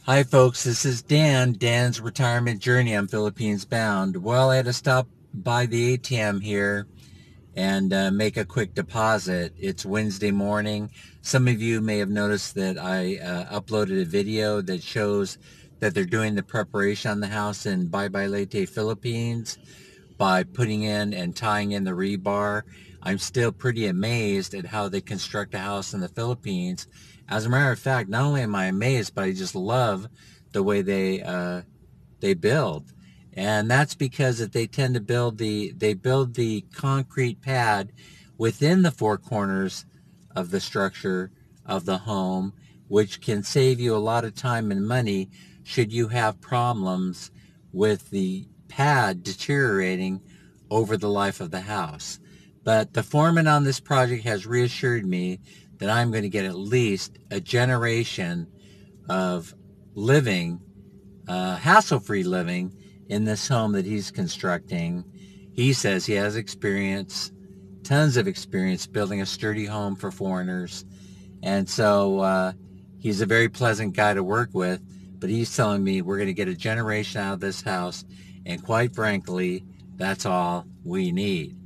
Hi folks, this is Dan's retirement journey. I'm Philippines bound. Well, I had to stop by the ATM here and make a quick deposit. It's Wednesday morning. Some of you may have noticed that I uploaded a video that shows that they're doing the preparation on the house in Baybay, Leyte, Philippines by putting in and tying in the rebar. I'm still pretty amazed at how they construct a house in the Philippines. As a matter of fact, not only am I amazed, but I just love the way they build. And that's because that they tend to build the concrete pad within the four corners of the structure of the home, which can save you a lot of time and money should you have problems with the pad deteriorating over the life of the house. But the foreman on this project has reassured me that I'm going to get at least a generation of living, hassle-free living in this home that he's constructing. He says he has experience, tons of experience building a sturdy home for foreigners. And so he's a very pleasant guy to work with, but he's telling me we're going to get a generation out of this house, and quite frankly, that's all we need.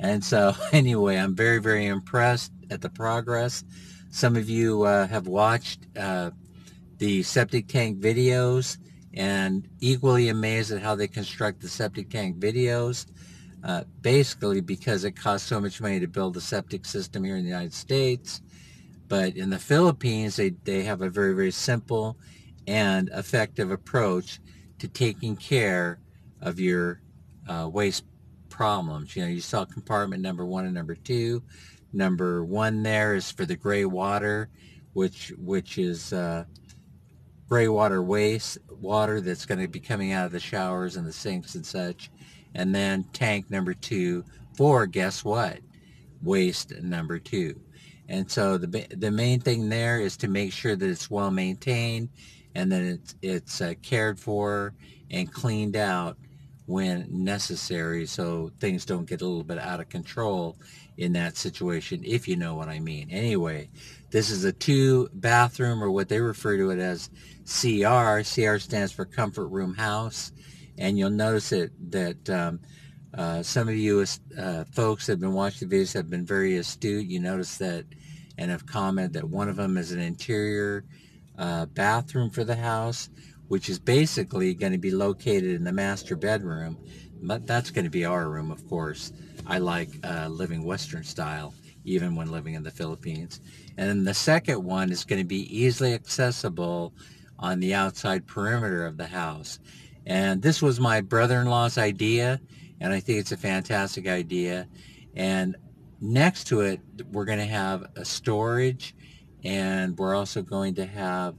And so anyway, I'm very, very impressed at the progress. Some of you have watched the septic tank videos and equally amazed at how they construct the septic tank videos. Basically because it costs so much money to build a septic system here in the United States. But in the Philippines, they have a very, very simple and effective approach to taking care of your waste problems. You know, you saw compartment number 1 and number 2. Number 1 there is for the gray water, which is gray water waste, water that's going to be coming out of the showers and the sinks and such. And then tank number 2 for, guess what? Waste number 2. And so the main thing there is to make sure that it's well maintained and that it's cared for and cleaned out when necessary, so things don't get a little bit out of control in that situation, if you know what I mean. Anyway, this is a 2-bathroom, or what they refer to it as CR. CR stands for Comfort Room House. And you'll notice that some of you folks that have been watching the videos have been very astute. You notice that and have commented that one of them is an interior bathroom for the house, which is basically going to be located in the master bedroom. But that's going to be our room, of course. I like living Western style, even when living in the Philippines. And then the second one is going to be easily accessible on the outside perimeter of the house. And this was my brother-in-law's idea, and I think it's a fantastic idea. And next to it, we're going to have a storage, and we're also going to have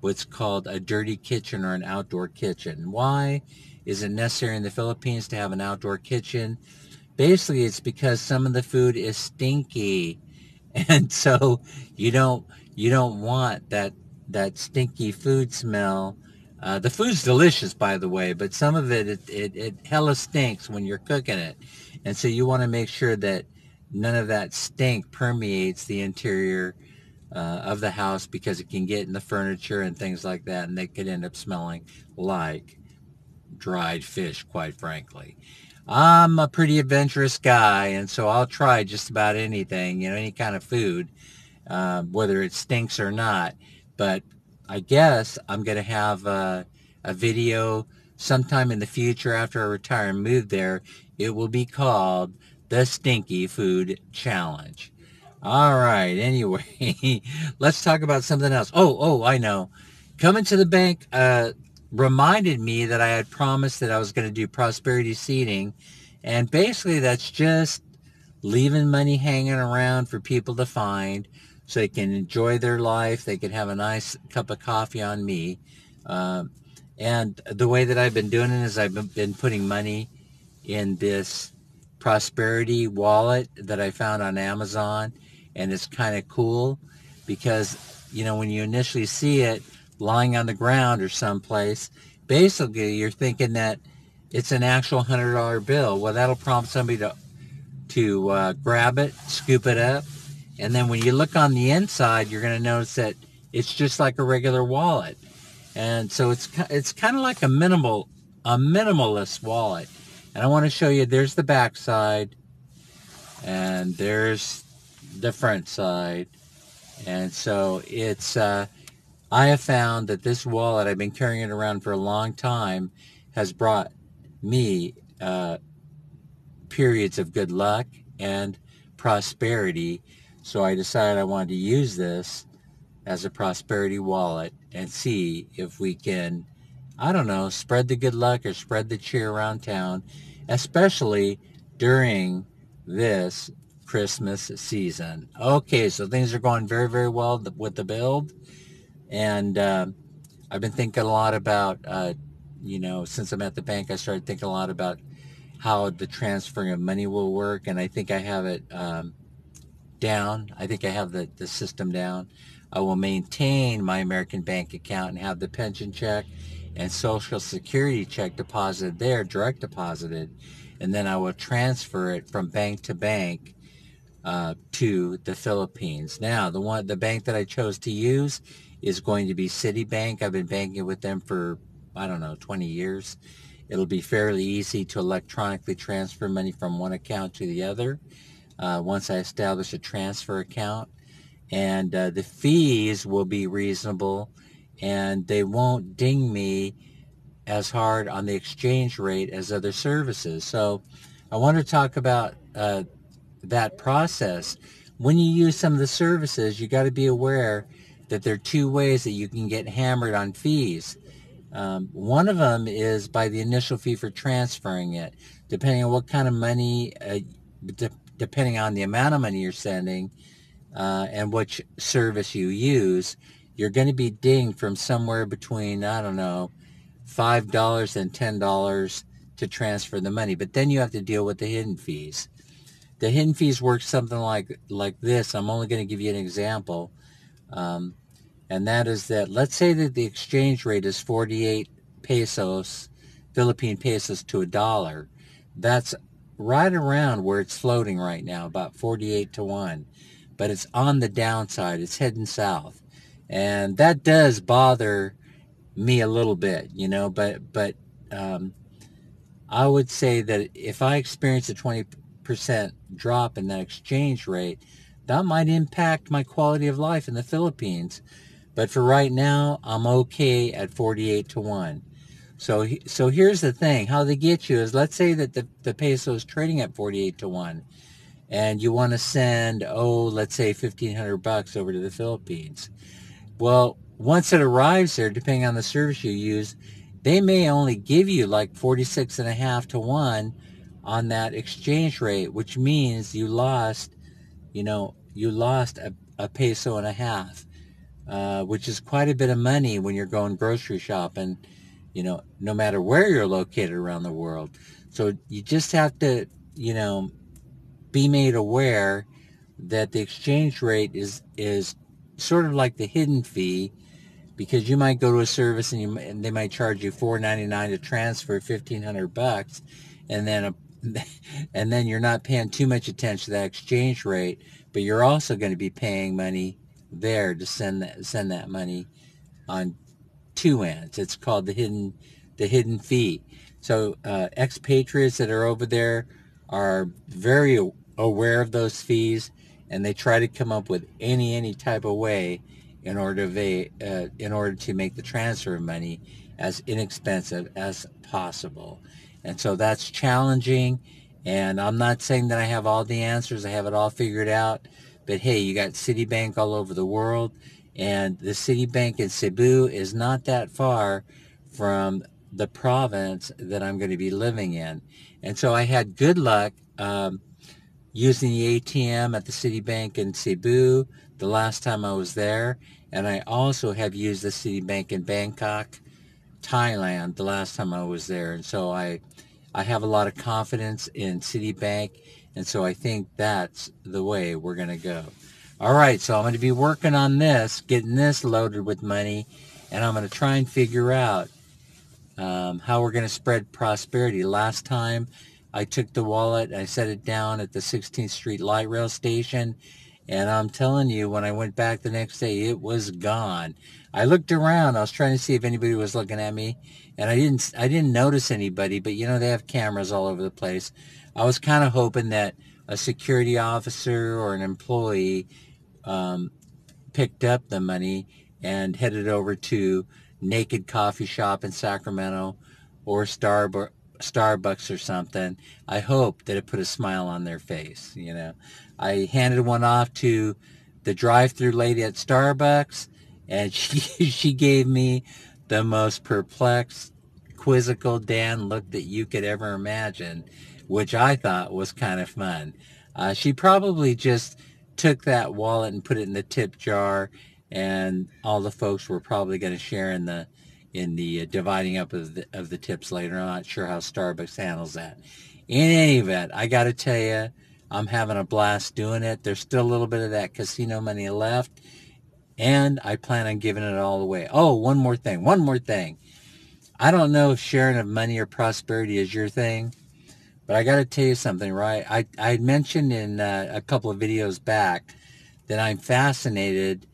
what's called a dirty kitchen, or an outdoor kitchen. Why is it necessary in the Philippines to have an outdoor kitchen? Basically, it's because some of the food is stinky, and so you don't want that stinky food smell. The food's delicious, by the way, but some of it hella stinks when you're cooking it. And so you want to make sure that none of that stink permeates the interior of the house, because it can get in the furniture and things like that, and they could end up smelling like dried fish, quite frankly. I'm a pretty adventurous guy, and so I'll try just about anything, you know, any kind of food, whether it stinks or not. But I guess I'm going to have a video sometime in the future after I retire and move there. It will be called the Stinky Food Challenge. All right, anyway, let's talk about something else. Oh, I know. Coming to the bank reminded me that I had promised that I was going to do prosperity seeding. And basically that's just leaving money hanging around for people to find so they can enjoy their life. They can have a nice cup of coffee on me. And the way that I've been doing it is I've been putting money in this prosperity wallet that I found on Amazon. And it's kind of cool because, you know, when you initially see it lying on the ground or someplace, basically you're thinking that it's an actual $100 bill. Well, that'll prompt somebody to grab it, scoop it up, and then when you look on the inside, you're going to notice that it's just like a regular wallet. And so it's kind of like a minimalist wallet. And I want to show you, there's the back side, and there's the front side. And so it's I have found that this wallet, I've been carrying it around for a long time, has brought me periods of good luck and prosperity. So I decided I wanted to use this as a prosperity wallet and see if we can, I don't know, spread the good luck or spread the cheer around town, especially during this Christmas season. Okay, so things are going very, very well with the build. And I've been thinking a lot about, since I'm at the bank, I started thinking a lot about how the transferring of money will work. And I think I have it down. I think I have the system down. I will maintain my American bank account and have the pension check and Social Security check deposited there, direct deposited. And then I will transfer it from bank to bank to the Philippines. Now, the bank that I chose to use is going to be Citibank. I've been banking with them for, I don't know, 20 years. It'll be fairly easy to electronically transfer money from one account to the other once I establish a transfer account. And the fees will be reasonable, and they won't ding me as hard on the exchange rate as other services. So I want to talk about that process. When you use some of the services, you got to be aware that there are two ways that you can get hammered on fees. One of them is by the initial fee for transferring it. Depending on what kind of money, depending on the amount of money you're sending and which service you use, you're going to be dinged from somewhere between, I don't know, $5 and $10 to transfer the money. But then you have to deal with the hidden fees. The hidden fees work something like this. I'm only going to give you an example. And that is that, let's say that the exchange rate is 48 pesos, Philippine pesos to $1. That's right around where it's floating right now, about 48 to 1. But it's on the downside. It's heading south. And that does bother me a little bit, but I would say that if I experience a 20% drop in that exchange rate, that might impact my quality of life in the Philippines. But for right now, I'm okay at 48 to 1. So here's the thing. How they get you is, let's say that the peso is trading at 48 to 1, and you want to send, let's say $1,500 over to the Philippines. Well, once it arrives there, depending on the service you use, they may only give you like 46.5 to 1 on that exchange rate, which means you lost a peso and a half, which is quite a bit of money when you're going grocery shopping, no matter where you're located around the world. So you just have to, be made aware that the exchange rate is sort of like the hidden fee, because you might go to a service and they might charge you $4.99 to transfer $1,500, and then you're not paying too much attention to that exchange rate, but you're also going to be paying money there to send that money on two ends. It's called the hidden fee. So expatriates that are over there are very aware of those fees, and they try to come up with any type of way in order to make the transfer of money as inexpensive as possible. And so that's challenging, and I'm not saying that I have all the answers, I have it all figured out, but hey, you got Citibank all over the world, and the Citibank in Cebu is not that far from the province that I'm going to be living in. And so I had good luck using the ATM at the Citibank in Cebu the last time I was there, and I also have used the Citibank in Bangkok, Thailand, the last time I was there. And so I have a lot of confidence in Citibank, and so I think that's the way we're going to go. All right, so I'm going to be working on this, getting this loaded with money, and I'm going to try and figure out how we're going to spread prosperity. Last time I took the wallet, I set it down at the 16th Street Light Rail Station, And I'm telling you, when I went back the next day, it was gone. I looked around. I was trying to see if anybody was looking at me, and I didn't notice anybody. But you know, they have cameras all over the place. I was kind of hoping that a security officer or an employee picked up the money and headed over to Naked Coffee Shop in Sacramento or Starbucks or something. I hope that it put a smile on their face. You know, I handed one off to the drive-through lady at Starbucks, and she gave me the most perplexed, quizzical Dan look that you could ever imagine, which I thought was kind of fun. She probably just took that wallet and put it in the tip jar, and all the folks were probably going to share in the dividing up of the tips later. I'm not sure how Starbucks handles that. In any event, I got to tell you, I'm having a blast doing it. There's still a little bit of that casino money left, and I plan on giving it all away. Oh, one more thing. I don't know if sharing of money or prosperity is your thing, but I got to tell you something, right? I mentioned in a couple of videos back that I'm fascinated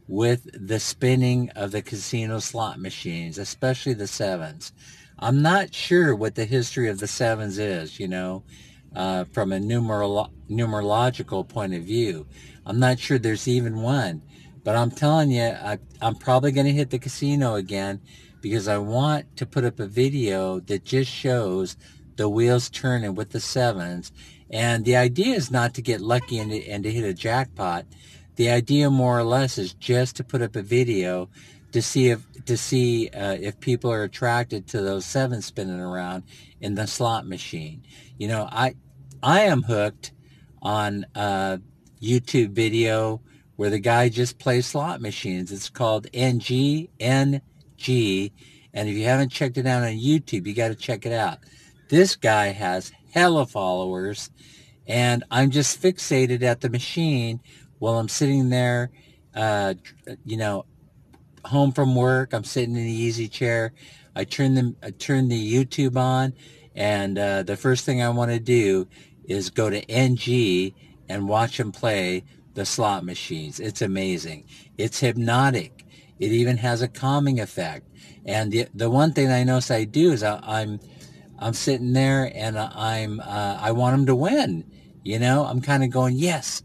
with the spinning of the casino slot machines, especially the sevens. I'm not sure what the history of the sevens is, you know, from a numerological point of view. I'm not sure there's even one. But I'm telling you, I'm probably going to hit the casino again because I want to put up a video that just shows the wheels turning with the sevens. And the idea is not to get lucky and to hit a jackpot. The idea, more or less, is just to put up a video to see if people are attracted to those sevens spinning around in the slot machine. You know, I am hooked on YouTube video where the guy just plays slot machines. It's called NGNG, and if you haven't checked it out on YouTube, you got to check it out. This guy has hella followers, and I'm just fixated at the machine while I'm sitting there, you know, home from work. I'm sitting in the easy chair. I turn the YouTube on, and the first thing I want to do is go to NG and watch him play the slot machines. It's amazing. It's hypnotic. It even has a calming effect. And the one thing I notice I do is I'm sitting there and I want him to win. You know, I'm kind of going, yes,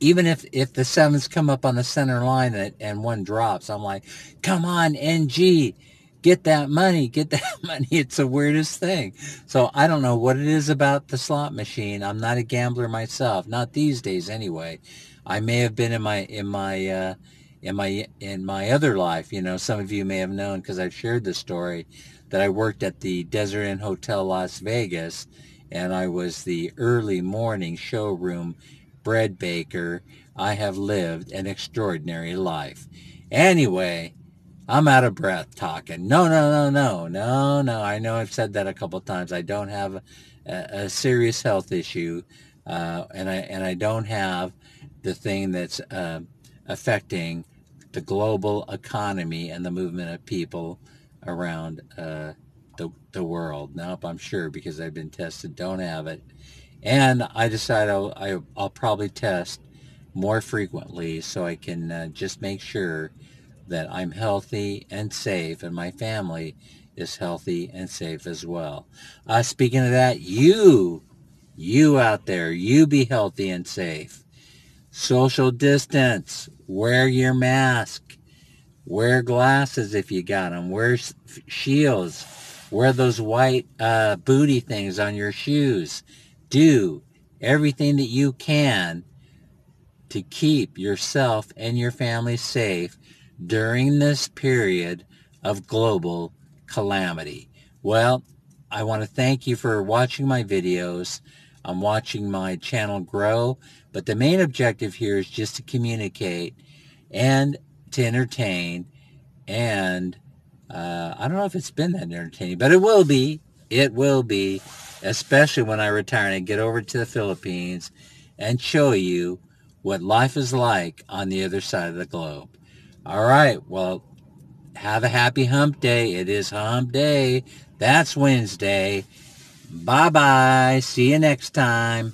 even if the sevens come up on the center line and one drops, I'm like, come on, NG, get that money. It's the weirdest thing. So I don't know what it is about the slot machine. I'm not a gambler myself, not these days anyway. I may have been in my other life. You know, some of you may have known because I've shared this story that I worked at the Desert Inn Hotel Las Vegas, and I was the early morning showroom bread baker. I have lived an extraordinary life. Anyway, I'm out of breath talking. No. I know I've said that a couple of times. I don't have a serious health issue, and I don't have the thing that's affecting the global economy and the movement of people around the world. Nope, I'm sure because I've been tested. Don't have it. And I decided I'll probably test more frequently so I can just make sure that I'm healthy and safe and my family is healthy and safe as well. Speaking of that, you out there, you be healthy and safe. Social distance, wear your mask, wear glasses if you got them, wear shields, wear those white booty things on your shoes. Do everything that you can to keep yourself and your family safe during this period of global calamity. Well, I want to thank you for watching my videos. I'm watching my channel grow, but the main objective here is just to communicate and to entertain, and I don't know if it's been that entertaining, but it will be. It will be, especially when I retire and I get over to the Philippines and show you what life is like on the other side of the globe. All right, well, have a happy hump day. It is hump day. That's Wednesday. Bye-bye. See you next time.